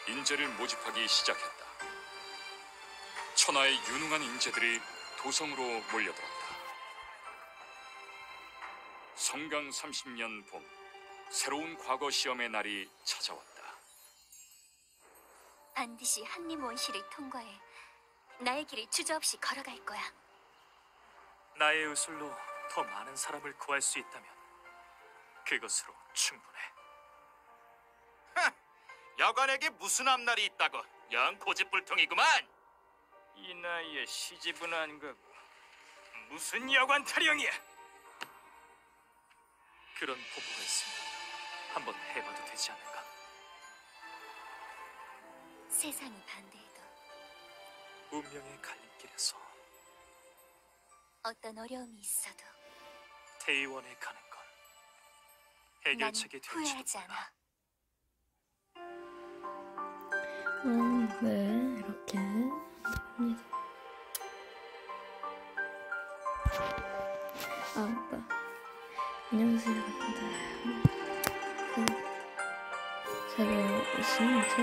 인재를 모집하기 시작했다. 천하의 유능한 인재들이 도성으로 몰려들었다. 성강 30년 봄, 새로운 과거 시험의 날이 찾아왔다. 반드시 한림 원시를 통과해 나의 길을 주저없이 걸어갈 거야. 나의 의술로 더 많은 사람을 구할 수 있다면 그것으로 충분해. 여관에게 무슨 앞날이 있다고? 영 고집불통이구만. 이 나이에 시집은 안 가고 무슨 여관 타령이야? 그런 포부가 있으면 한번 해봐도 되지 않을까? 세상이 반대해도 운명의 갈림길에서 어떤 어려움이 있어도 대의원에 가는 건 나는 해결책이 될지도 후회하지 몰라. 않아. 네, 이렇게 합니다. 아, 맞다. 안녕하세요, 여러분들. 새벽 14분.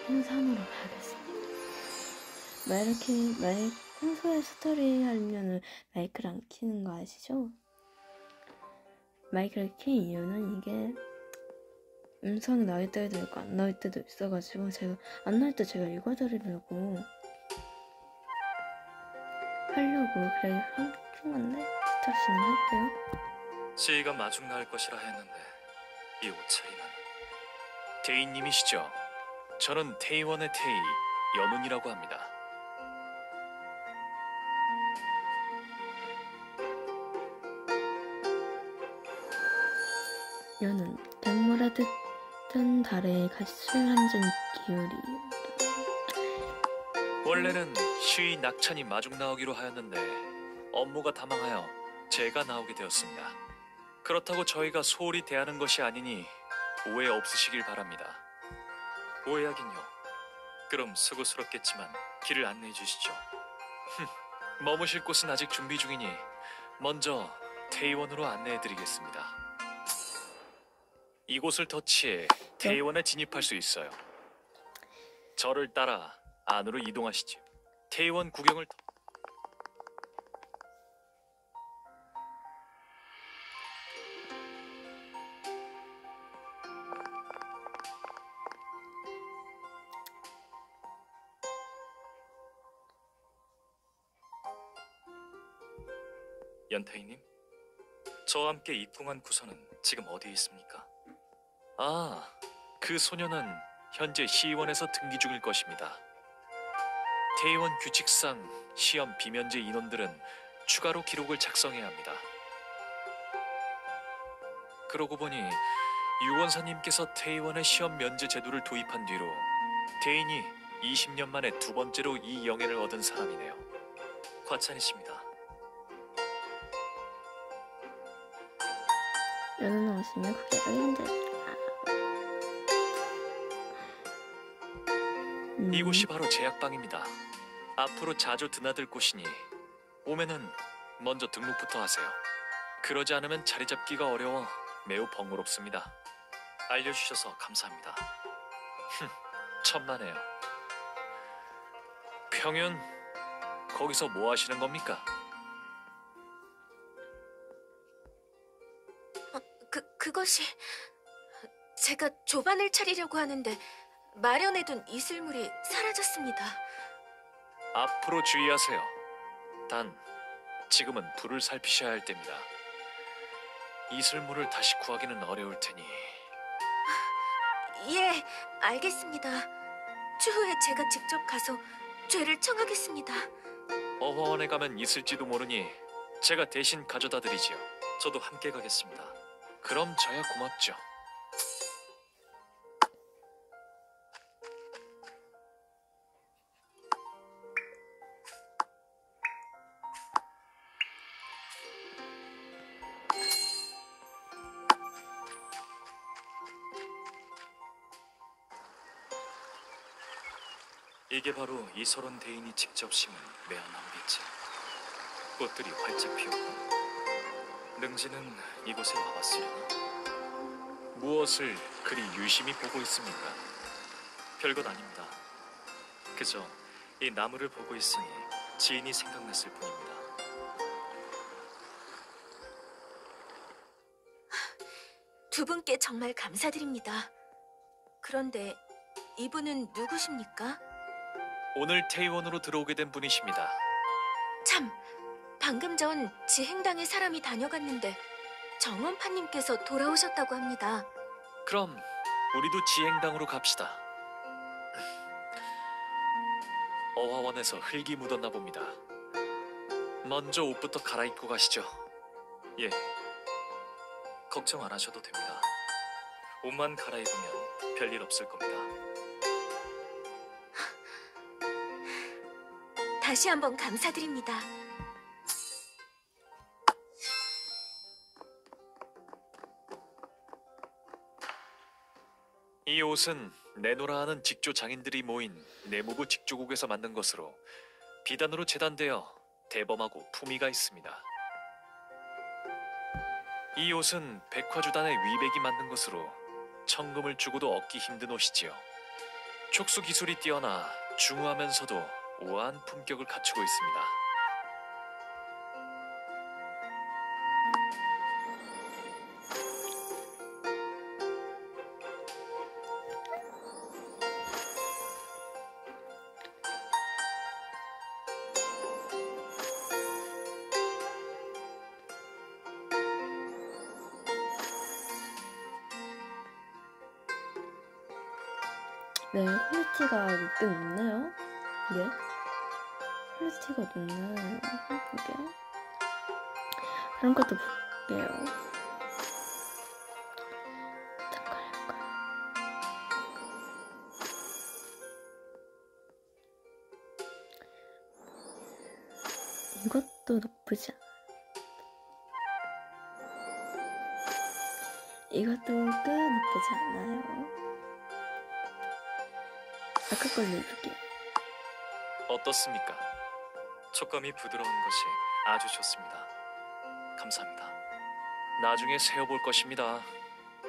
현산으로 가겠습니다. 평소에 스토리 하면은 마이크를 안 키는 거 아시죠? 마이크를 킨 이유는 이게 음성이 나올 때도 있고 안 나올 때도 있어가지고 제가 안 나올 때 제가 읽어드리려고 그래 킨 건데 스토리 진행할게요. 시가 마중 나올 것이라 했는데 이 옷차림은 태희님이시죠? 저는 태희원의 태희 연운이라고 합니다. 연운 갯모래 듯한 달에 가시를 한잔 기울이. 원래는 시 낙찬이 마중 나오기로 하였는데 업무가 다망하여 제가 나오게 되었습니다. 그렇다고 저희가 소홀히 대하는 것이 아니니 오해 없으시길 바랍니다. 오해하긴요. 그럼 수고스럽겠지만 길을 안내해 주시죠. 머무실 곳은 아직 준비 중이니 먼저 태의원으로 안내해 드리겠습니다. 이곳을 터치해 태의원에 진입할 수 있어요. 저를 따라 안으로 이동하시죠. 태의원 구경을 연태희님, 저와 함께 입궁한 구선은 지금 어디에 있습니까? 아, 그 소녀는 현재 시의원에서 등기 중일 것입니다. 태의원 규칙상 시험 비면제 인원들은 추가로 기록을 작성해야 합니다. 그러고 보니 유원사님께서 태의원의 시험 면제 제도를 도입한 뒤로 태인이 20년 만에 두 번째로 이 영예를 얻은 사람이네요. 과찬이십니다. 연운 오시면 그게가 힘들다. 이곳이 바로 제약방입니다. 앞으로 자주 드나들 곳이니 오면은 먼저 등록부터 하세요. 그러지 않으면 자리 잡기가 어려워 매우 번거롭습니다. 알려주셔서 감사합니다. 천만에요. 평윤, 거기서 뭐 하시는 겁니까? 그것이 제가 조반을 차리려고 하는데 마련해둔 이슬물이 사라졌습니다. 앞으로 주의하세요. 단, 지금은 불을 살피셔야 할 때입니다. 이슬물을 다시 구하기는 어려울 테니. 예, 알겠습니다. 추후에 제가 직접 가서 죄를 청하겠습니다. 어화원에 가면 있을지도 모르니 제가 대신 가져다 드리지요. 저도 함께 가겠습니다. 그럼 저야 고맙죠. 이게 바로 이설원 대인이 직접 심은 매화나무겠지. 꽃들이 활짝 피었고 능지는 이곳에 와봤으려나? 무엇을 그리 유심히 보고 있습니까? 별것 아닙니다. 그저 이 나무를 보고 있으니 지인이 생각났을 뿐입니다. 두 분께 정말 감사드립니다. 그런데 이분은 누구십니까? 오늘 태의원으로 들어오게 된 분이십니다. 참, 방금 전 지행당에 사람이 다녀갔는데 정원파님께서 돌아오셨다고 합니다. 그럼 우리도 지행당으로 갑시다. 어화원에서 흙이 묻었나 봅니다. 먼저 옷부터 갈아입고 가시죠. 예, 걱정 안 하셔도 됩니다. 옷만 갈아입으면 별일 없을 겁니다. 다시 한번 감사드립니다. 이 옷은 내노라 하는 직조 장인들이 모인 내무부 직조국에서 만든 것으로 비단으로 재단되어 대범하고 품위가 있습니다. 이 옷은 백화주단의 위백이 만든 것으로 천금을 주고도 얻기 힘든 옷이지요. 촉수 기술이 뛰어나 중후하면서도 우아한 품격을 갖추고 있습니다. 네, 퀄리티가 꽤 높네요. 이게 퀄리티가 높네. 이게 다른 것도 볼게요. 잠깐. 이것도 나쁘지 않아. 이것도 꽤 나쁘지 않아요. 아까 걸로 입을게요. 어떻습니까? 촉감이 부드러운 것이 아주 좋습니다. 감사합니다. 나중에 세어볼 것입니다.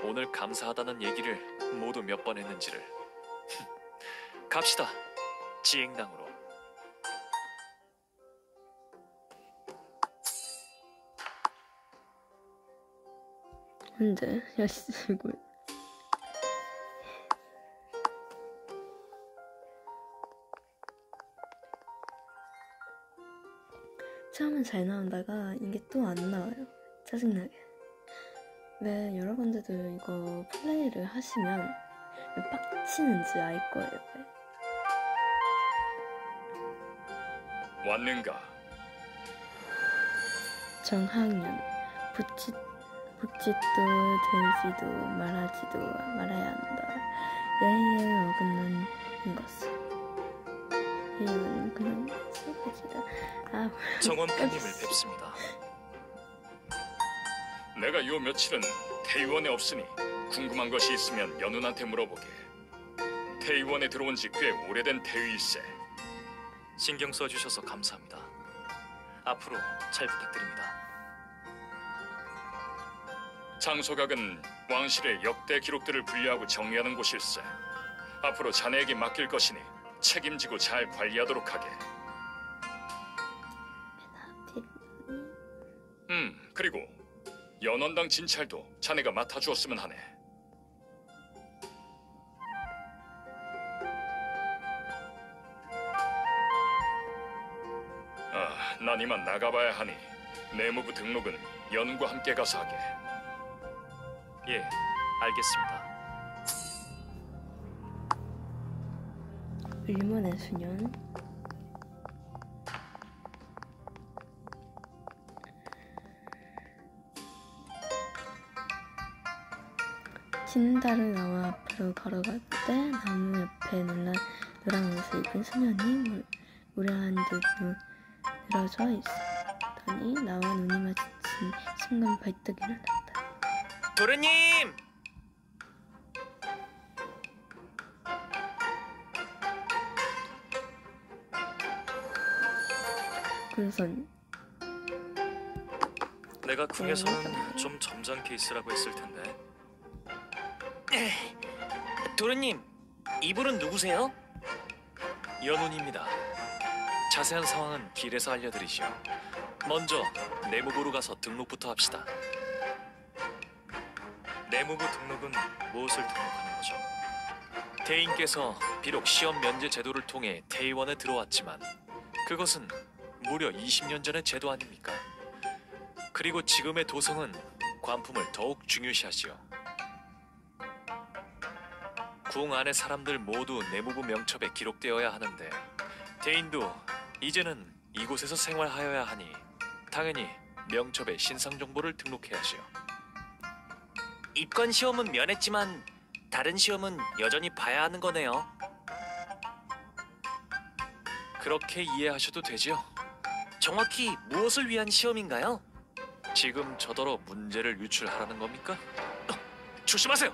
오늘 감사하다는 얘기를 모두 몇 번 했는지를. 갑시다. 지행당으로. 근데 야 이거 처음엔 잘 나온다가 이게 또 안 나와요. 짜증나게. 왜 여러분들도 이거 플레이를 하시면 왜 빡치는지 알 거예요. 왜. 왔는가? 정학년 붙짓도 들지도 말하지도 말아야 한다. 예의에 어긋난 것은 이유는 그냥 슬퍼지다. 정원파님을 뵙습니다. 내가 요 며칠은 태의원에 없으니 궁금한 것이 있으면 연운한테 물어보게. 태의원에 들어온 지 꽤 오래된 태의일세. 신경 써주셔서 감사합니다. 앞으로 잘 부탁드립니다. 장소각은 왕실의 역대 기록들을 분류하고 정리하는 곳일세. 앞으로 자네에게 맡길 것이니 책임지고 잘 관리하도록 하게. 그리고 연원당 진찰도 자네가 맡아주었으면 하네. 난 이만 나가봐야 하니 내무부 등록은 연과 함께 가서 하게. 예, 알겠습니다. 의문의 수년. 진달을 나와 앞으로 걸어갈 때 나무 옆에 노란 옷을 입은 소년이 무례한 듯 늘어져 있었더니 나와 눈이 마주친 순간 벌떡 일어났다. 도련님! 그래선 내가 궁에서는 좀 점잖게 있으라고 했을 텐데. 도련님, 이분은 누구세요? 연운입니다. 자세한 상황은 길에서 알려드리죠. 먼저 내무부로 가서 등록부터 합시다. 내무부 등록은 무엇을 등록하는 거죠? 대인께서 비록 시험 면제 제도를 통해 대의원에 들어왔지만 그것은 무려 20년 전의 제도 아닙니까? 그리고 지금의 도성은 관품을 더욱 중요시하지요. 궁 안의 사람들 모두 내무부 명첩에 기록되어야 하는데 대인도 이제는 이곳에서 생활하여야 하니 당연히 명첩에 신상 정보를 등록해야지요. 입관 시험은 면했지만 다른 시험은 여전히 봐야 하는 거네요. 그렇게 이해하셔도 되지요. 정확히 무엇을 위한 시험인가요? 지금 저더러 문제를 유출하라는 겁니까? 조심하세요.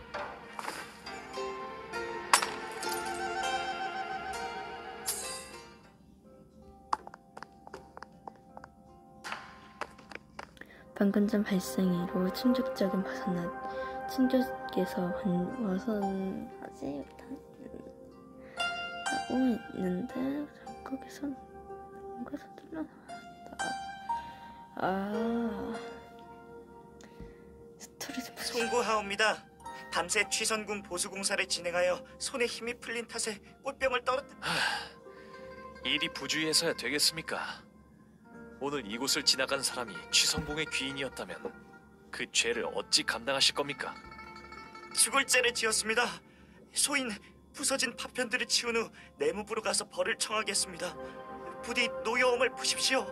방금 전 발생이로 충격적인 충격에서 벗어나지 못하고 있는데 거기서 뭔가 서둘러 나왔다. 스토리 좀 송구하옵니다. 밤새 취선군 보수공사를 진행하여 손에 힘이 풀린 탓에 꽃병을 떨어뜨. 일이 부주의해서야 되겠습니까? 오늘 이곳을 지나간 사람이 취성공의 귀인이었다면 그 죄를 어찌 감당하실 겁니까? 죽을 죄를 지었습니다. 소인 부서진 파편들을 치운 후 내무부로 가서 벌을 청하겠습니다. 부디 노여움을 푸십시오.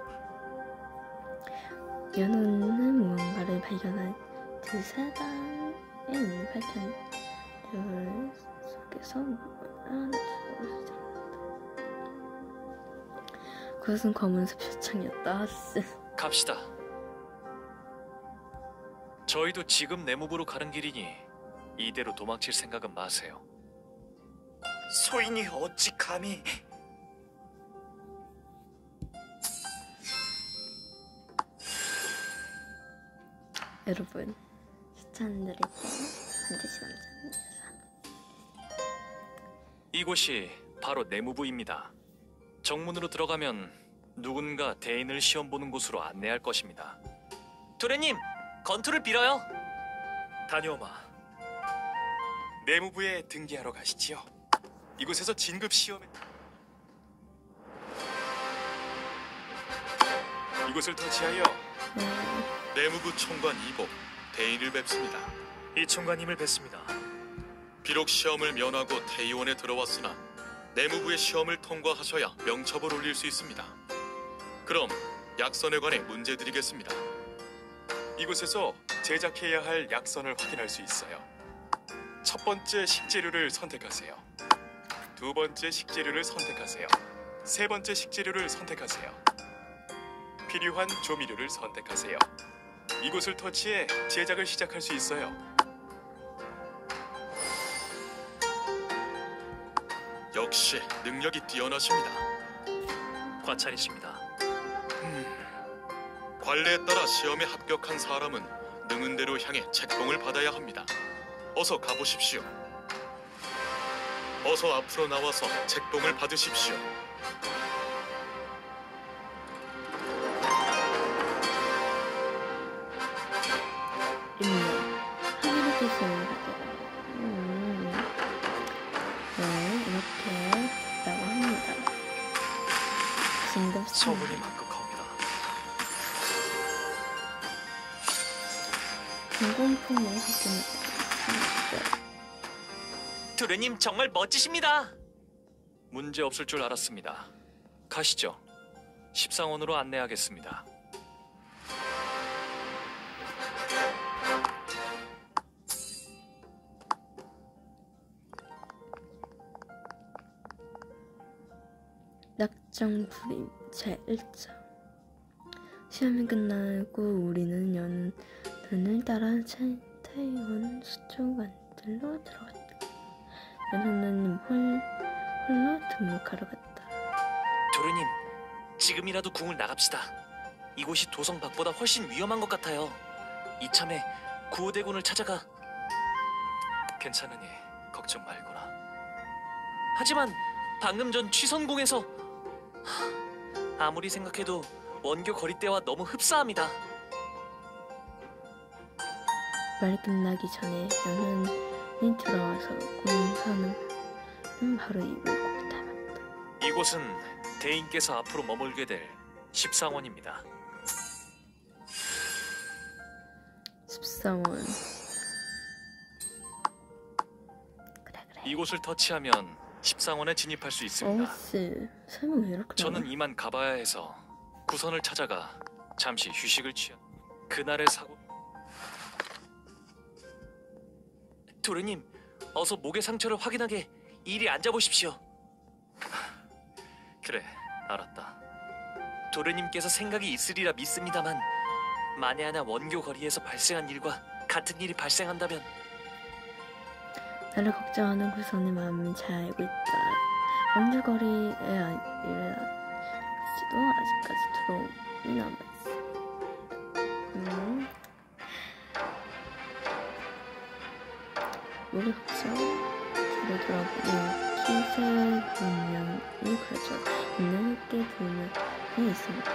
연우는 무언가를 발견한 두세 장에 있는 발견들 속에서 그것은 검은색 표창이었다. 갑시다. 저희도 지금 내무부로 가는 길이니 이대로 도망칠 생각은 마세요. 소인이 어찌 감히... 여러분 추천드릴 때 반드시 남자입니다. 이곳이 바로 내무부입니다. 정문으로 들어가면 누군가 대인을 시험 보는 곳으로 안내할 것입니다. 도련님, 건투를 빌어요. 다녀오마. 내무부에 등기하러 가시지요. 이곳에서 진급 시험에 이곳을 터치하여 내무부 총관 이복 대인을 뵙습니다. 이 총관님을 뵙습니다. 비록 시험을 면하고 대의원에 들어왔으나 내무부의 시험을 통과하셔야 명첩을 올릴 수 있습니다. 그럼 약선에 관해 문제 드리겠습니다. 이곳에서 제작해야 할 약선을 확인할 수 있어요. 첫 번째 식재료를 선택하세요. 두 번째 식재료를 선택하세요. 세 번째 식재료를 선택하세요. 필요한 조미료를 선택하세요. 이곳을 터치해 제작을 시작할 수 있어요. 역시 능력이 뛰어나십니다. 과찬이십니다. 관례에 따라 시험에 합격한 사람은 능은 대로 향해 책봉을 받아야 합니다. 어서 가보십시오. 어서 앞으로 나와서 책봉을 받으십시오. 임명. 하늘의 뜻을 네, 이렇게 했다고 합니다. 진급 소문이 만극하옵니다. 공공품을 확인했습니다. 도련님 정말 멋지십니다. 문제 없을 줄 알았습니다. 가시죠. 십상원으로 안내하겠습니다. 낙장 불임 제1장. 시험이 끝나고 우리는 연운을 따라 태원 수족관들로 들어갔다. 연운은 홀로 등록하러 갔다. 도련님, 지금이라도 궁을 나갑시다. 이곳이 도성 밖보다 훨씬 위험한 것 같아요. 이참에 구호대군을 찾아가. 괜찮으니 걱정 말거라. 하지만 방금 전 취선궁에서 아무리 생각해도 원교 거리대와 너무 흡사합니다. 말이 끝나기 전에 연운이 들어와서 군사는 바로 입을 꼭 닮았다. 이곳은 대인께서 앞으로 머물게 될 십상원입니다. 십상원. 그래. 이곳을 터치하면 십상원에 진입할 수 있습니다. 어씨, 설마 왜 이렇게 저는 많아? 이만 가봐야 해서 구선을 찾아가 잠시 휴식을 취한 그날의 사고. 도련님, 어서 목의 상처를 확인하게 이리 앉아보십시오. 그래, 알았다. 도련님께서 생각이 있으리라 믿습니다만 만에 하나 원교 거리에서 발생한 일과 같은 일이 발생한다면 나를 걱정하는 구선의 마음은 잘 알고 있다. 원주거리에 일할지도 아직까지 두려움이 남아있어. 목을 걱정 뒤로 돌아보니 키세 분명이 그려져 있는 흑개 분명이 있습니다.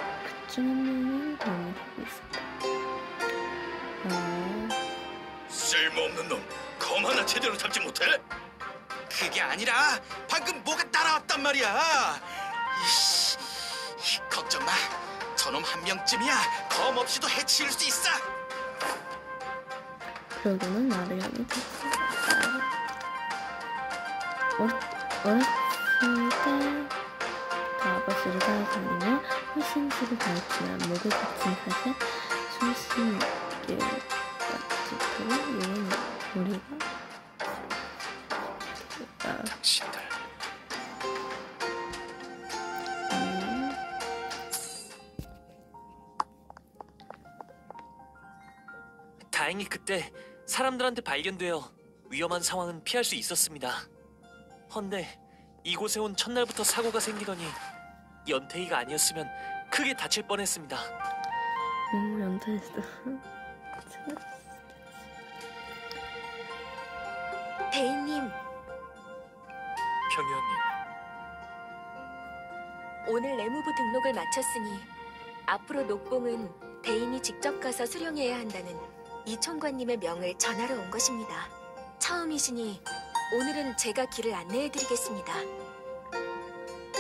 그중 한 명이 도움이 되고 있습니다. 쓸모없는 놈, 검 하나 제대로 잡지 못해? 그게 아니라 방금 뭐가 따라왔단 말이야. 이씨, 걱정 마. 저놈 한 명쯤이야. 검 없이도 해치울 수 있어. 그러고는 나를 향해 쳤습니다. 어렸을 때 아버지를 따라다니며 훨씬지를 가르치며 목을 다친 탓에 숨쉬게 약속하고 이런 우리가 당신들 다행히 그때 사람들한테 발견되어 위험한 상황은 피할 수 있었습니다. 헌데 이곳에 온 첫날부터 사고가 생기더니 연태이가 아니었으면 크게 다칠 뻔했습니다. 연탄에서 대인님, 평의원님, 오늘 내무부 등록을 마쳤으니 앞으로 녹봉은 대인이 직접 가서 수령해야 한다는 이총관님의 명을 전하러 온 것입니다. 처음이시니 오늘은 제가 길을 안내해드리겠습니다.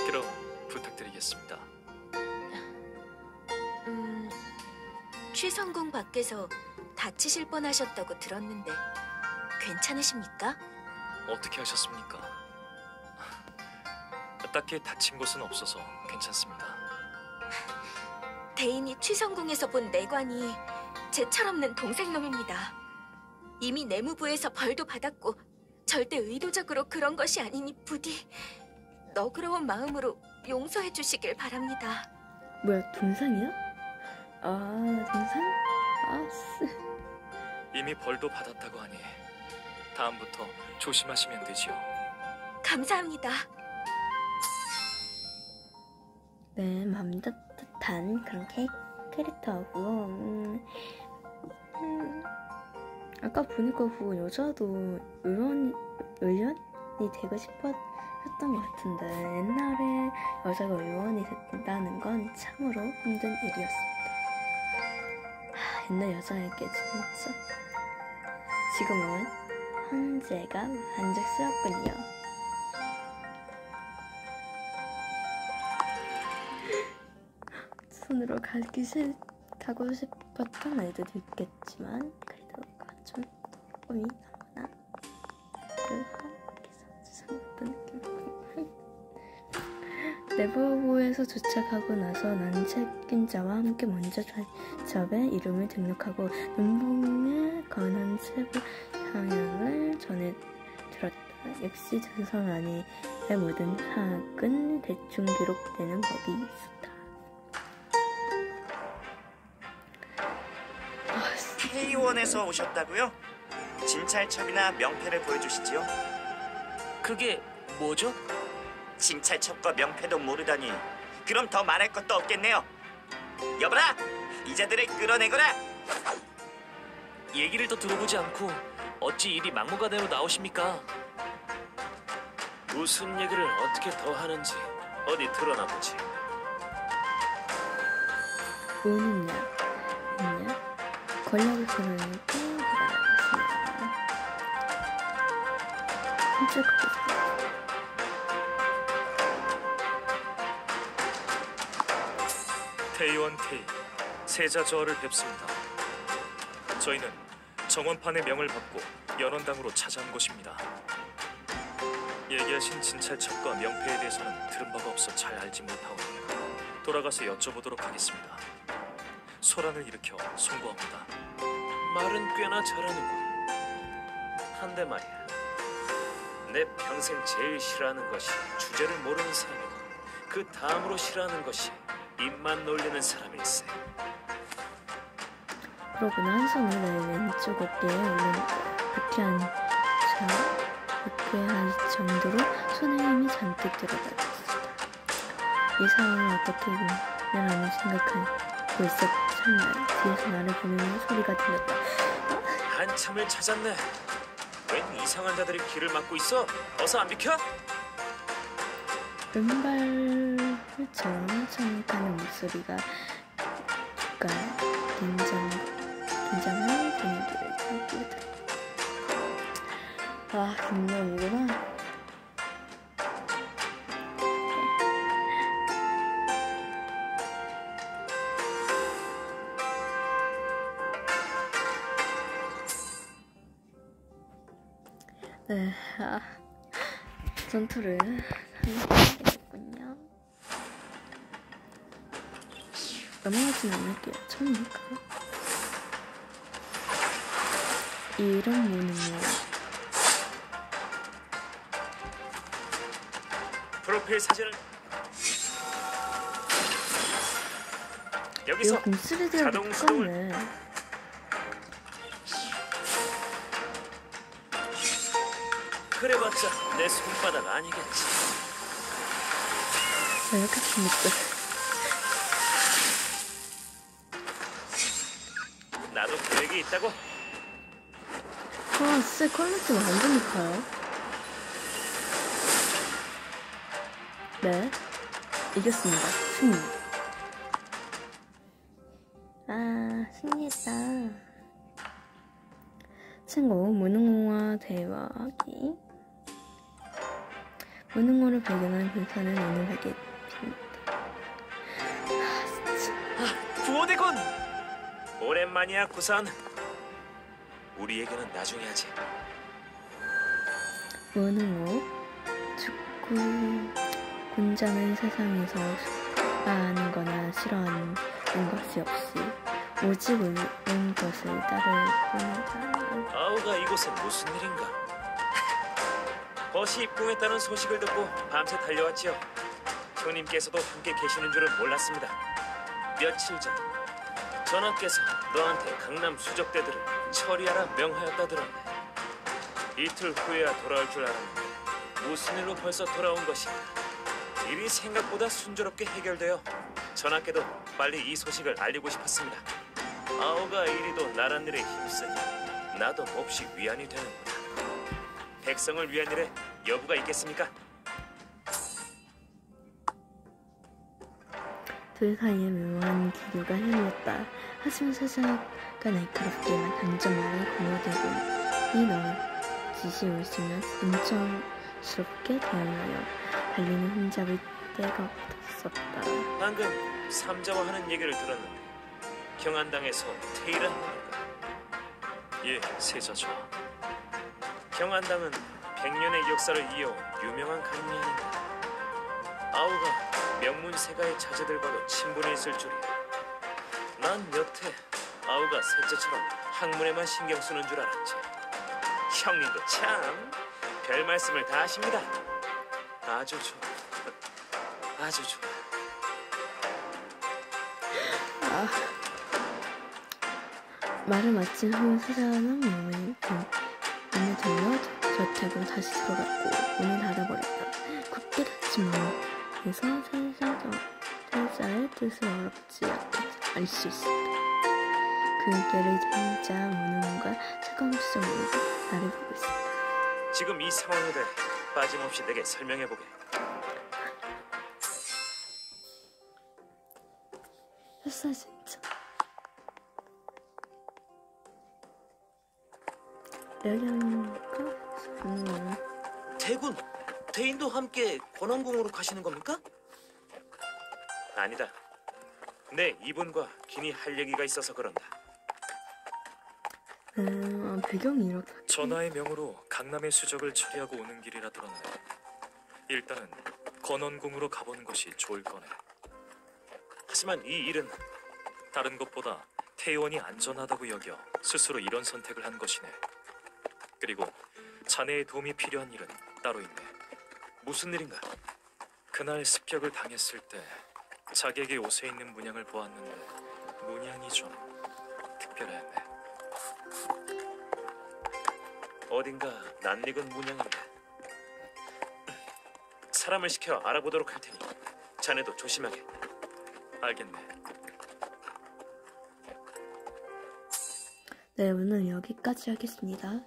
그럼 부탁드리겠습니다. 취성궁 밖에서 다치실 뻔하셨다고 들었는데 괜찮으십니까? 어떻게 하셨습니까? 딱히 다친 곳은 없어서 괜찮습니다. 대인이 취성궁에서 본 내관이 제 철없는 동생놈입니다. 이미 내무부에서 벌도 받았고 절대 의도적으로 그런 것이 아니니 부디 너그러운 마음으로 용서해 주시길 바랍니다. 뭐야, 동상이야? 동상? 이미 벌도 받았다고 하니 다음부터 조심하시면 되지요. 감사합니다. 네, 마음 따뜻한 그런 캐릭터고 아까 보니까 그 여자도 의원이 되고 싶었던 것 같은데 옛날에 여자가 의원이 된다는 건 참으로 힘든 일이었습니다. 옛날 여자에게 진짜 지금은 현재가 만족스럽군요. 손으로 가고 싶었던 아이들도 있겠지만 그래도 좀 꿈이 너무나 수상했던 느낌. 내부에서 도착하고 나서 난 책임자와 함께 먼저 잡의 이름을 등록하고 눈봉에 관한 세부 사항을 전해 들었다. 역시 전선 안에 모든 사항은 대충 기록되는 법이 있었다. K1에서 오셨다고요? 진찰첩이나 명패를 보여주시지요. 그게 뭐죠? 진찰첩과 명패도 모르다니 그럼 더 말할 것도 없겠네요. 여보라! 이자들을 끌어내거라! 얘기를 더 들어보지 않고 어찌 이리 막무가내로 나오십니까? 무슨 얘기를 어떻게 더 하는지 어디 드러나 보지. 오는냐 권력을 부르니까 기다려보겠습니다. 훔쳐가겠습니다. 태이원 K 세자 저하를 뵙습니다. 저희는 정원판의 명을 받고 연원당으로 찾아온 것입니다. 얘기하신 진찰첩과 명패에 대해서는 들은 바가 없어 잘 알지 못하오니 돌아가서 여쭤보도록 하겠습니다. 소란을 일으켜 송구합니다. 말은 꽤나 잘하는군. 한데 말이야, 내 평생 제일 싫어하는 것이 주제를 모르는 사람이고 그 다음으로 싫어하는 것이 입만 놀리는 사람일세. 그러고는 한 손을 내 왼쪽 어깨에 올려놓고 불쾌할 정도로 손에 힘이 잔뜩 들어가 있었다. 이 상황을 어떻게 보냐라는 생각하고 있었 찰나 뒤에서 나를 부르는 소리가 들렸다. 한참을 찾았네. 웬 이상한 자들이 길을 막고 있어? 어서 안 비켜? 른발처럼 청하는 목소리가 주가 긴장한 분위기를 타고 들었다. 아, 긴장이구나. 네, 전투를 하게 됐군요. 넘어가진 않을게요. 처음이니까. 이런 모는요. 프로필 사진을 이거 여기서 곰쓰리들이랑 자동 수동을 똑같네. 그래봤자 내 손바닥 아니겠지. 왜 이렇게 재밌어? 나도 계획이 있다고. 와, 진짜 퀄리티 완전 높아요. 네, 이겼습니다. 승리. 아, 승리했다. 친구, 무능호와 대화하기. 무능호를 발견한 군사는 오늘 하게 됩니다. 아, 진짜. 구호대군! 오랜만이야, 구산. 우리에게는 나중에 하지. 무능호, 축구, 군자는 세상에서 아는 거나 싫어하는 것이 없이 오직 옳은 것을 따를 뿐이다. 아우가 이곳에 무슨 일인가? 벗이 입궁했다는 소식을 듣고 밤새 달려왔지요. 형님께서도 함께 계시는 줄은 몰랐습니다. 며칠 전 전하께서 너한테 강남 수적대들을 처리하라 명하였다 들었네. 이틀 후에야 돌아올 줄 알았는데 무슨 일로 벌써 돌아온 것인가? 일이 생각보다 순조롭게 해결되어 전하께도 빨리 이 소식을 알리고 싶었습니다. 아우가 이리도 나란 일에 힘쓰니 나도 몹시 위안이 되는구나. 백성을 위한 일에 여부가 있겠습니까? 둘 사이에 묘한 기류가 흘렀다. 하지만 사자가 날카롭게만 단정하게 공허되고 너짓이 오시면 인정스럽게 대하여 관리는 흠잡을 때가 없었다. 방금 삼자와 하는 얘기를 들었는데 경안당에서 테이라는 겁니까? 예, 세자죠. 경안당은 100년의 역사를 이어온 유명한 강리 아닌가. 아우가 명문세가의 자제들과도 친분이 있을 줄이야. 난 여태 아우가 셋째처럼 학문에만 신경 쓰는 줄 알았지. 형님도 참 별 말씀을 다 하십니다. 아주 좋아. 아주 좋아. 말을 마친 후 세자는 문을 돌려 저택으로 다시 들어갔고 문을 닫아버렸다. 굳게 닫힌 문에서 세자의 뜻을 어렵지 않게 알 수 있었다. 그에게를 진짜 무는 뭔가 차가운 시선으로 나를 보고 있었다. 지금 이 상황에 대해 빠짐없이 내게 설명해보게. 했어 진짜. 여기니까 대군, 대인도 함께 권원궁으로 가시는 겁니까? 아니다. 내 이분과 긴히 할 얘기가 있어서 그런다. 배경이 이렇다. 전하의 명으로 강남의 수적을 처리하고 오는 길이라 들었네. 일단은 건원궁으로 가보는 것이 좋을 거네. 하지만 이 일은 다른 것보다 태의원이 안전하다고 여겨 스스로 이런 선택을 한 것이네. 그리고 자네의 도움이 필요한 일은 따로 있네. 무슨 일인가? 그날 습격을 당했을 때 자객의 옷에 있는 문양을 보았는데 문양이 좀 특별했네. 어딘가 낯익은 문양인데. 사람을 시켜 알아보도록 할 테니 자네도 조심하게. 알겠네. 네, 오늘 여기까지 하겠습니다.